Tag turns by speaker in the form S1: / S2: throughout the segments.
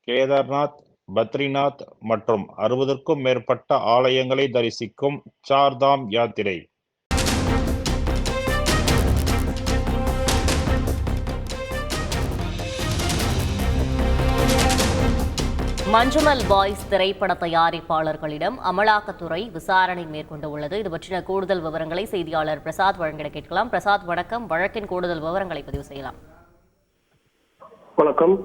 S1: கேதார்நாத், பத்ரிநாத் மற்றும் 60க்கும் மேற்பட்ட ஆலயங்களை தரிசிக்கும் சார்தாம் யாத்திரை.
S2: மஞ்சுமல் பாய்ஸ் திரைப்பட தயாரிப்பாளர்களிடம் அமலாக்கத்துறை விசாரணை மேற்கொண்டுள்ளது. இது பற்றின கூடுதல் விவரங்களை செய்தியாளர் பிரசாத் வழங்கிட கேட்கலாம். பிரசாத், வணக்கம். வழக்கின் கூடுதல் விவரங்களை பதிவு செய்யலாம்.
S3: வணக்கம்.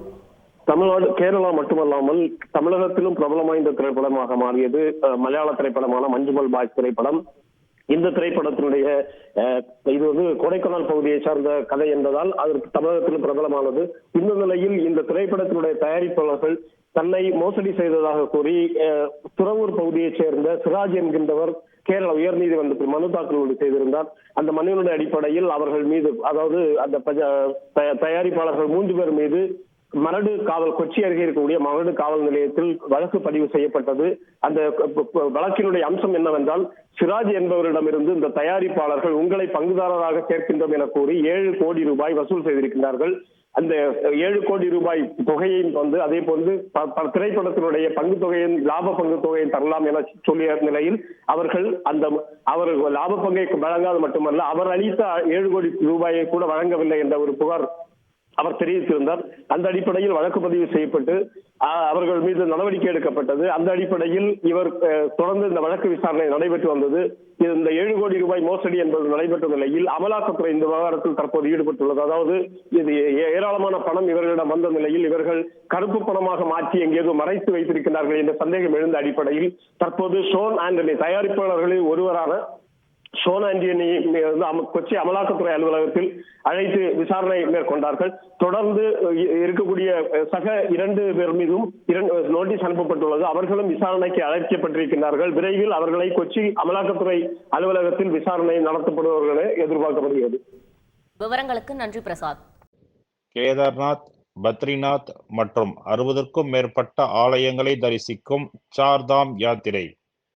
S3: தமிழ்நாடு, கேரளா மட்டுமல்லாமல் தமிழகத்திலும் பிரபலம் வாய்ந்த திரைப்படமாக மாறியது மலையாள திரைப்படமான மஞ்சுமல் பாய்ஸ் திரைப்படம். இந்த திரைப்படத்தினுடைய இது கொடைக்கானல் பகுதியை சார்ந்த கதை என்பதால் அதற்கு தமிழகத்திலும் பிரபலமானது. இந்த நிலையில் இந்த திரைப்படத்தினுடைய தயாரிப்பாளர்கள் தன்னை மோசடி செய்ததாக கூறி துறவூர் பகுதியைச் சேர்ந்த சிராஜ் என்கின்றவர் கேரள உயர்நீதிமன்றத்தில் மனு தாக்கல் செய்திருந்தார். அந்த மனுவினுடைய அடிப்படையில் அவர்கள் மீது, அதாவது அந்த தயாரிப்பாளர்கள் 3 பேர் மீது மரடு காவல், கொச்சி அருகே இருக்கக்கூடிய மரடு காவல் நிலையத்தில் வழக்கு பதிவு செய்யப்பட்டது. அந்த வழக்கினுடைய அம்சம் என்னவென்றால், சிராஜ் என்பவரிடமிருந்து இந்த தயாரிப்பாளர்கள் உங்களை பங்குதாரராக சேர்க்கின்றோம் என கூறி 7 கோடி ரூபாய் வசூல் செய்திருக்கிறார்கள். அந்த 7 கோடி ரூபாய் தொகையை அதே போன்று திரைப்படத்தினுடைய பங்கு தொகையின் லாப பங்கு தொகையை தரலாம் என சொல்லிய நிலையில் அவர்கள் லாப பங்கை வழங்காது மட்டுமல்ல, அவர் அளித்த 7 கோடி ரூபாயை கூட வழங்கவில்லை என்ற ஒரு புகார் அவர் தெரிவித்திருந்தார். அந்த அடிப்படையில் வழக்கு பதிவு செய்யப்பட்டு அவர்கள் மீது நடவடிக்கை எடுக்கப்பட்டது. அந்த அடிப்படையில் இவர் தொடர்ந்து இந்த வழக்கு விசாரணை நடைபெற்று வந்தது. இந்த 7 கோடி ரூபாய் மோசடி என்பது நடைபெற்ற நிலையில் அமலாக்கத்துறை இந்த விவகாரத்தில் தற்போது ஈடுபட்டுள்ளது. அதாவது இது ஏராளமான பணம் இவர்களிடம் வந்த நிலையில் இவர்கள் கருப்பு பணமாக மாற்றி எங்கேயோ மறைத்து வைத்திருக்கிறார்கள் என்ற சந்தேகம் எழுந்த அடிப்படையில் தற்போது ஷோன் ஆண்டனி, தயாரிப்பாளர்களில் ஒருவரான ஷோன் ஆண்டனி கொச்சி அமலாக்கத்துறை அலுவலகத்தில் அழைத்து விசாரணை மேற்கொண்டார்கள். தொடர்ந்து இருக்கக்கூடிய சக 2 பேர் மீதும் நோட்டீஸ் அனுப்பப்பட்டுள்ளது. அவர்களும் விசாரணைக்கு அழைக்கப்பட்டிருக்கிறார்கள். விரைவில் அவர்களை கொச்சி அமலாக்கத்துறை அலுவலகத்தில் விசாரணை நடத்தப்படுவார்கள் என எதிர்பார்க்கப்படுகிறது.
S2: விவரங்களுக்கு நன்றி பிரசாத்.
S1: கேதார்நாத், பத்ரிநாத் மற்றும் 60க்கும் மேற்பட்ட ஆலயங்களை தரிசிக்கும் சார்தாம் யாத்திரை.